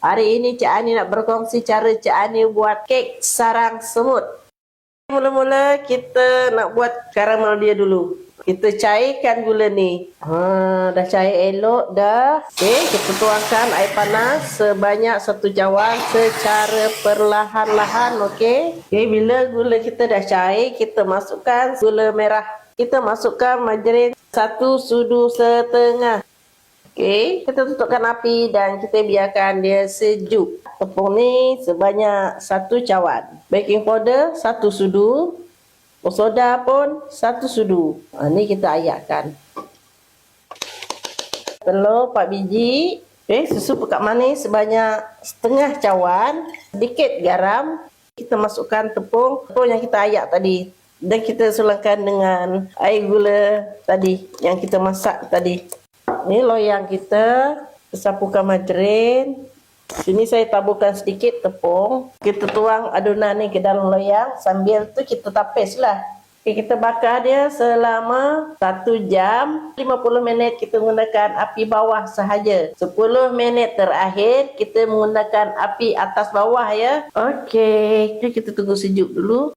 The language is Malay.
Hari ini Cik Ani nak berkongsi cara Cik Ani buat kek sarang semut. Mula-mula kita nak buat karamel dia dulu. Kita cairkan gula ni. Dah cair elok dah. Okey, kita tuangkan air panas sebanyak 1 cawan secara perlahan-lahan. Okey. Okey, bila gula kita dah cair, kita masukkan gula merah. Kita masukkan margarin 1,5 sudu. Okey, kita tutupkan api dan kita biarkan dia sejuk. Tepung ni sebanyak 1 cawan. Baking powder 1 sudu. Soda pun 1 sudu. Ni kita ayatkan. Telur 4 biji. Okey, susu pekat manis sebanyak setengah cawan. Sedikit garam. Kita masukkan tepung yang kita ayak tadi. Dan kita sulangkan dengan air gula tadi yang kita masak tadi. Ni loyang kita sapukan margarin. Sini saya taburkan sedikit tepung. Kita tuang adunan ni ke dalam loyang. Sambil tu kita tapislah. Okay, kita bakar dia selama 1 jam. 50 minit kita menggunakan api bawah sahaja. 10 minit terakhir kita menggunakan api atas bawah ya. Okey, kita tunggu sejuk dulu.